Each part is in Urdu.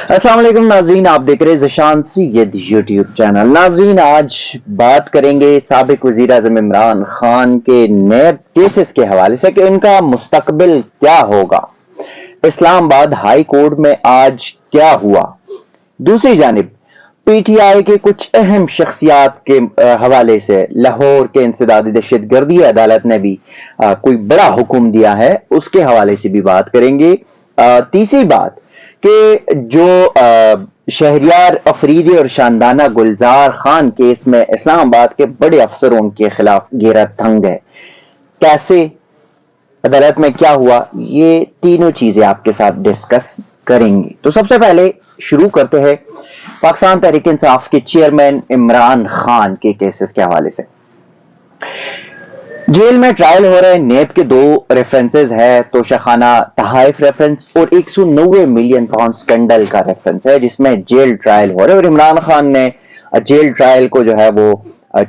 السلام علیکم ناظرین، آپ دیکھ رہے ذیشان سید یوٹیوب چینل۔ ناظرین، آج بات کریں گے سابق وزیر اعظم عمران خان کے نیب کیسز کے حوالے سے کہ ان کا مستقبل کیا ہوگا۔ اسلام آباد ہائی کورٹ میں آج کیا ہوا۔ دوسری جانب پی ٹی آئی کے کچھ اہم شخصیات کے حوالے سے لاہور کے انسدادی دہشت گردی عدالت نے بھی کوئی بڑا حکم دیا ہے، اس کے حوالے سے بھی بات کریں گے۔ تیسری بات کہ جو شہریار افریدی اور شاندانہ گلزار خان کیس میں اسلام آباد کے بڑے افسروں کے خلاف گھیرا تنگ ہے، کیسے عدالت میں کیا ہوا، یہ تینوں چیزیں آپ کے ساتھ ڈسکس کریں گے۔ تو سب سے پہلے شروع کرتے ہیں پاکستان تحریک انصاف کے چیئرمین عمران خان کے کیسز کے حوالے سے۔ جیل میں ٹرائل ہو رہے نیب کے 2 ریفرنسز ہے، توشہ خانہ تحائف ریفرنس اور 190 ملین پاؤنڈ سکینڈل کا ریفرنس ہے، جس میں جیل ٹرائل ہو رہے، اور عمران خان نے جیل ٹرائل کو جو ہے وہ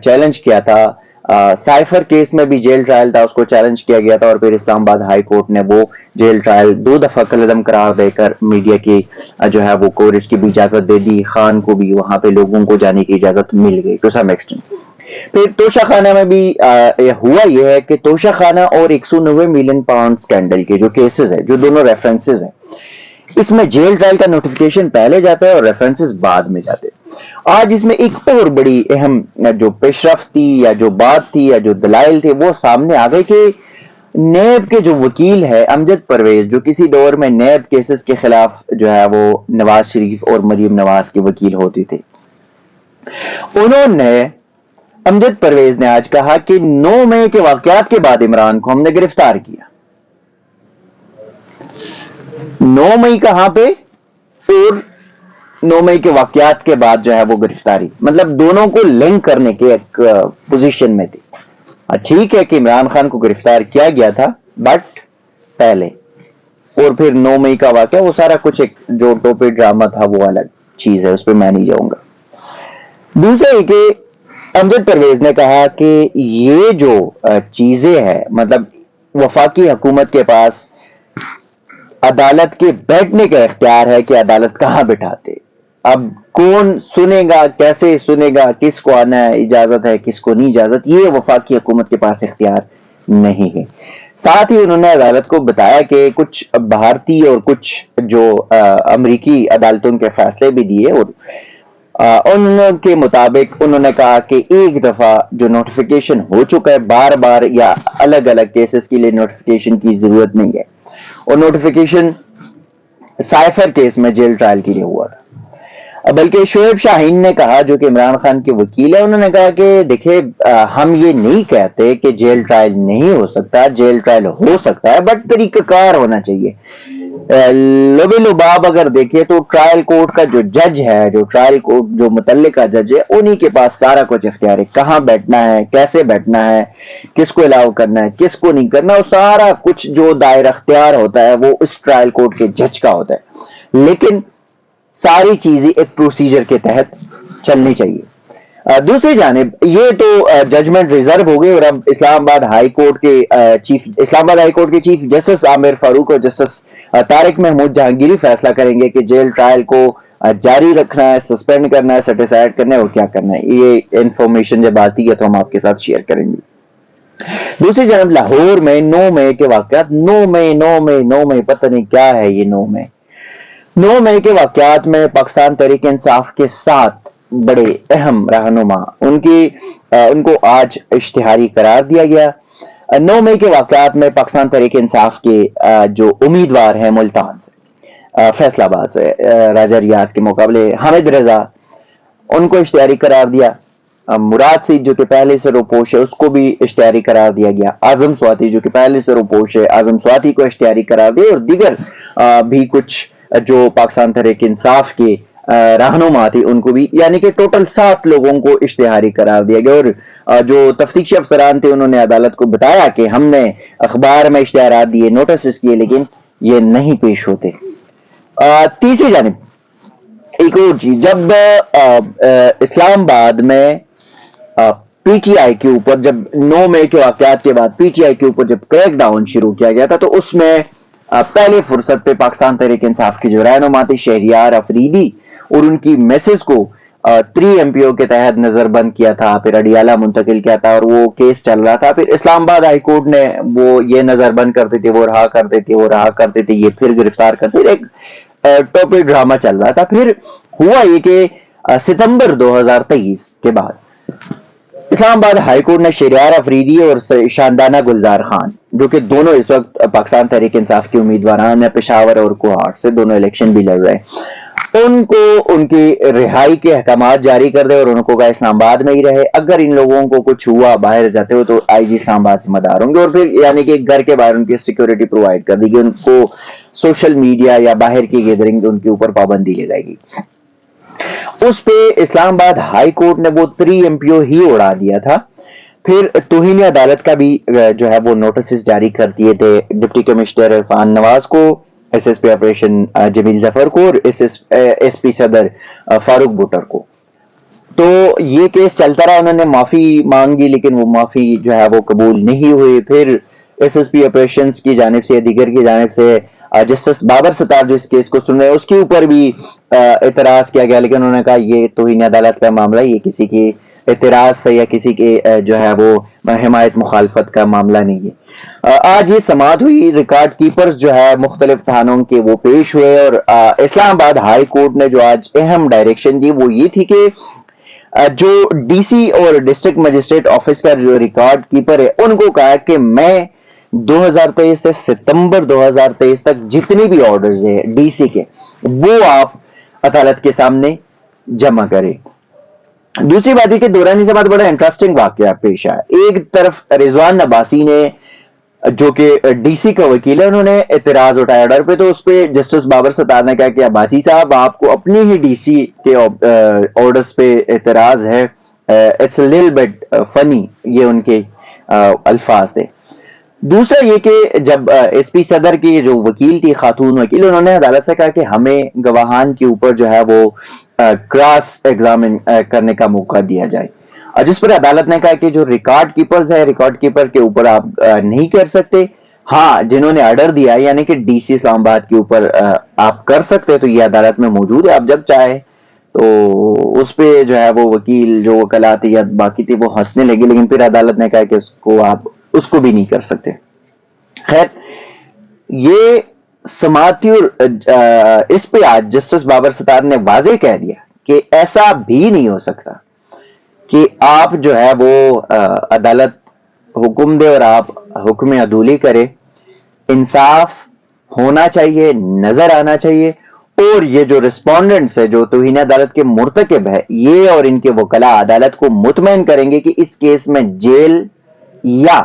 چیلنج کیا تھا۔ سائفر کیس میں بھی جیل ٹرائل تھا، اس کو چیلنج کیا گیا تھا، اور پھر اسلام آباد ہائی کورٹ نے وہ جیل ٹرائل 2 دفعہ کالعدم قرار دے کر میڈیا کی جو ہے وہ کوریج کی بھی اجازت دے دی، خان کو بھی وہاں پہ لوگوں کو جانے کی اجازت مل گئی ٹو سم ایکسٹینٹ۔ پھر توشہ خانہ میں بھی ہوا یہ ہے کہ توشہ خانہ اور 190 ملین پاؤنڈ سکینڈل کے جو کیسز ہیں، جو دونوں ریفرنسز ہیں، اس میں جیل ٹرائل کا نوٹیفیکیشن پہلے جاتا ہے اور ریفرنسز بعد میں جاتے ہیں۔ آج اس میں ایک اور بڑی اہم جو پیش رفت تھی یا جو بات تھی یا جو دلائل تھے وہ سامنے آ گئے کہ نیب کے جو وکیل ہے امجد پرویز، جو کسی دور میں نیب کیسز کے خلاف جو ہے وہ نواز شریف اور مریم نواز کے وکیل ہوتے تھے، انہوں نے امجد پرویز نے آج کہا کہ 9 مئی کے واقعات کے بعد عمران کو ہم نے گرفتار کیا۔ 9 مئی کہاں پہ اور 9 مئی کے واقعات کے بعد جو ہے وہ گرفتاری، مطلب دونوں کو لنک کرنے کے ایک پوزیشن میں تھی۔ ٹھیک ہے کہ عمران خان کو گرفتار کیا گیا تھا، بٹ پہلے، اور پھر 9 مئی کا واقعہ، وہ سارا کچھ ایک جو ٹوپی ڈرامہ تھا وہ الگ چیز ہے، اس پہ میں نہیں جاؤں گا۔ دوسرا کہ امجد پرویز نے کہا کہ یہ جو چیزیں ہیں، مطلب وفاقی حکومت کے پاس عدالت کے بیٹھنے کا اختیار ہے کہ عدالت کہاں بٹھاتے، اب کون سنے گا، کیسے سنے گا، کس کو آنا ہے اجازت ہے، کس کو نہیں اجازت، یہ وفاقی حکومت کے پاس اختیار نہیں ہے۔ ساتھ ہی انہوں نے عدالت کو بتایا کہ کچھ بھارتی اور کچھ جو امریکی عدالتوں کے فیصلے بھی دیے، اور ان کے مطابق انہوں نے کہا کہ ایک دفعہ جو نوٹیفیکیشن ہو چکا ہے، بار بار یا الگ الگ کیسز کے لیے نوٹیفیکیشن کی ضرورت نہیں ہے، اور نوٹیفیکیشن سائفر کیس میں جیل ٹرائل کے لیے ہوا تھا۔ بلکہ شعیب شاہین نے کہا، جو کہ عمران خان کے وکیل ہے، انہوں نے کہا کہ دیکھیں ہم یہ نہیں کہتے کہ جیل ٹرائل نہیں ہو سکتا، جیل ٹرائل ہو سکتا ہے، بٹ طریقہ کار ہونا چاہیے۔ لبے لباب اگر دیکھیں تو ٹرائل کورٹ کا جو جج ہے، جو ٹرائل کورٹ جو متعلقہ جج ہے، انہی کے پاس سارا کچھ اختیار ہے، کہاں بیٹھنا ہے، کیسے بیٹھنا ہے، کس کو الاؤ کرنا ہے، کس کو نہیں کرنا، وہ سارا کچھ جو دائرہ اختیار ہوتا ہے وہ اس ٹرائل کورٹ کے جج کا ہوتا ہے، لیکن ساری چیزیں ایک پروسیجر کے تحت چلنی چاہیے۔ دوسری جانب یہ تو ججمنٹ ریزرو ہو گئی، اور اب اسلام آباد ہائی کورٹ کے چیف جسٹس عامر فاروق اور جسٹس طارق محمود جہانگیری فیصلہ کریں گے کہ جیل ٹرائل کو جاری رکھنا ہے، سسپینڈ کرنا ہے، سیٹ اسائڈ کرنا ہے، اور کیا کرنا ہے۔ یہ انفارمیشن جب آتی ہے تو ہم آپ کے ساتھ شیئر کریں گے۔ دوسری جانب لاہور میں 9 مئی کے واقعات، 9 مئی پتہ نہیں کیا ہے یہ 9 مئی کے واقعات میں پاکستان تحریک انصاف کے 7 بڑے اہم رہنما ان کو آج اشتہاری قرار دیا گیا۔ 9 مئی کے واقعات میں پاکستان تحریک انصاف کے جو امیدوار ہیں ملتان سے، فیصل آباد سے، راجہ ریاض کے مقابلے حامد رضا، ان کو اشتہاری قرار دیا۔ مراد سید جو کہ پہلے سے روپوش ہے، اس کو بھی اشتہاری قرار دیا گیا۔ اعظم سواتی جو کہ پہلے سے روپوش ہے، اعظم سواتی کو اشتہاری قرار دیا، اور دیگر بھی کچھ جو پاکستان تحریک انصاف کے رہنما تھے ان کو بھی، یعنی کہ ٹوٹل 7 لوگوں کو اشتہاری قرار دیا گیا۔ اور جو تفتیشی افسران تھے انہوں نے عدالت کو بتایا کہ ہم نے اخبار میں اشتہارات دیے، نوٹسز کیے، لیکن یہ نہیں پیش ہوتے۔ تیسری جانب ایک اور چیز، جب اسلام آباد میں پی ٹی آئی کے اوپر، جب 9 مئی کے واقعات کے بعد پی ٹی آئی کے اوپر جب کریک ڈاؤن شروع کیا گیا تھا، تو اس میں پہلے فرصت پہ پاکستان تحریک انصاف کی جو رہنما تھی شہریار افریدی اور ان کی میسز کو 3 MPO کے تحت نظر بند کیا تھا، پھر اڈیالہ منتقل کیا تھا اور وہ کیس چل رہا تھا. پھر اسلام آباد ہائی کورٹ نے وہ یہ نظر بند کرتے تھے، وہ رہا کرتے تھے، وہ رہا کرتے تھے، یہ پھر گرفتار کرتے تھے. ایک ٹاپک ڈرامہ چل رہا تھا. پھر ہوا یہ کہ ستمبر 2023 کے بعد اسلام آباد ہائی کورٹ نے شہریار افریدی اور شاندانہ گلزار خان، جو کہ دونوں اس وقت پاکستان تحریک انصاف کے امیدواران ہیں، پشاور اور کوہاٹ سے دونوں الیکشن بھی لڑ رہے ہیں، ان کو ان کی رہائی کے احکامات جاری کر دے اور ان کو کہا اسلام آباد میں ہی رہے. اگر ان لوگوں کو کچھ ہوا باہر جاتے ہو تو IG اسلام آباد ذمہ دار ہوں گے، اور پھر یعنی کہ گھر کے باہر ان کی سیکورٹی پرووائڈ کر دی گئی، ان کو سوشل میڈیا یا باہر کی گیدرنگ ان کے اوپر پابندی لگائے گی. اس پہ اسلام آباد ہائی کورٹ نے وہ 3 MPO ہی اڑا دیا تھا. پھر توہین عدالت کا بھی جو ہے وہ نوٹسز جاری کر دیے تھے ڈپٹی کمشنر عرفان نواز کو، SSP آپریشن جمیل ظفر کو اور SP صدر فاروق بٹر کو. تو یہ کیس چلتا رہا، انہوں نے معافی مانگی لیکن وہ معافی جو ہے وہ قبول نہیں ہوئی. پھر SSP آپریشنز کی جانب سے دیگر کی جانب سے جسٹس بابر ستار جو اس کیس کو سن رہے ہیں اس کے اوپر بھی اعتراض کیا گیا، لیکن انہوں نے کہا یہ توہین عدالت کا معاملہ، یہ کسی کی اعتراض سے یا کسی کے جو ہے وہ حمایت مخالفت کا معاملہ نہیں ہے. آج یہ سماعت ہوئی، ریکارڈ کیپرز جو ہے مختلف تھانوں کے وہ پیش ہوئے، اور اسلام آباد ہائی کورٹ نے جو آج اہم ڈائریکشن دی وہ یہ تھی کہ جو DC اور ڈسٹرکٹ مجسٹریٹ آفس کا جو ریکارڈ کیپر ہے ان کو کہا کہ میں 2023 سے ستمبر 2023 تک جتنے بھی آرڈرز ہیں DC کے وہ آپ عدالت کے سامنے جمع کریں. دوسری بات ہے کہ دورانی سماعت بڑا انٹرسٹنگ واقعہ پیش آیا. ایک طرف رضوان عباسی نے جو کہ DC کا وکیل ہے، انہوں نے اعتراض اٹھایا آرڈر پہ، تو اس پہ جسٹس بابر ستار نے کہا کہ عباسی صاحب آپ کو اپنی ہی DC کے آرڈرز پہ اعتراض ہے، اٹس اے لٹل بٹ فنی، یہ ان کے الفاظ تھے. دوسرا یہ کہ جب SP صدر کی جو وکیل تھی خاتون وکیل، انہوں نے عدالت سے کہا کہ ہمیں گواہان کے اوپر جو ہے وہ کراس ایگزامن کرنے کا موقع دیا جائے، جس پر عدالت نے کہا کہ جو ریکارڈ کیپرز ہے ریکارڈ کیپر کے اوپر آپ نہیں کر سکتے. ہاں جنہوں نے آرڈر دیا یعنی کہ DC اسلام آباد کے اوپر آپ کر سکتے، تو یہ عدالت میں موجود ہے، آپ جب چاہے. تو اس پہ جو ہے وہ وکیل جو وکلاء تھی یا باقی تھی وہ ہنسنے لگی، لیکن پھر عدالت نے کہا کہ اس کو آپ اس کو بھی نہیں کر سکتے. خیر یہ سماعت تھی، اور اس پہ آج جسٹس بابر ستار نے واضح کہہ دیا کہ ایسا بھی نہیں ہو سکتا کہ آپ جو ہے وہ عدالت حکم دے اور آپ حکم عدولی کرے. انصاف ہونا چاہیے، نظر آنا چاہیے، اور یہ جو ریسپونڈنٹس ہے جو توہین عدالت کے مرتکب ہے یہ اور ان کے وکلاء عدالت کو مطمئن کریں گے کہ اس کیس میں جیل یا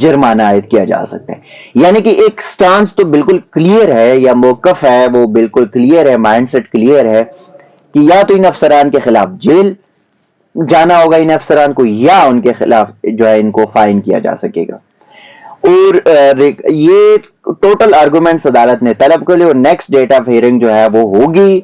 جرمانہ عائد کیا جا سکتا ہے. یعنی کہ ایک سٹانس تو بالکل کلیئر ہے یا موقف ہے وہ بالکل کلیئر ہے، مائنڈ سیٹ کلیئر ہے کہ یا تو ان افسران کے خلاف جیل جانا ہوگا ان افسران کو، یا ان کے خلاف جو ہے ان کو فائن کیا جا سکے گا. اور یہ ٹوٹل آرگومنٹس عدالت نے طلب کر لی، اور نیکسٹ ڈیٹ آف ہیئرنگ جو ہے وہ ہوگی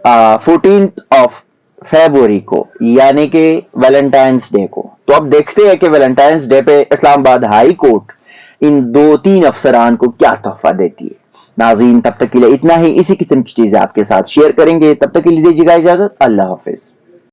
14 فیبروری کو، یعنی کہ ویلنٹائنس ڈے کو. تو اب دیکھتے ہیں کہ ویلنٹائنس ڈے پہ اسلام آباد ہائی کورٹ ان 2-3 افسران کو کیا تحفہ دیتی ہے. ناظرین تب تک کے لیے اتنا ہی، اسی قسم کی چیزیں آپ کے ساتھ شیئر کریں گے، تب تک کے لیے دیجیے گا اجازت، اللہ حافظ.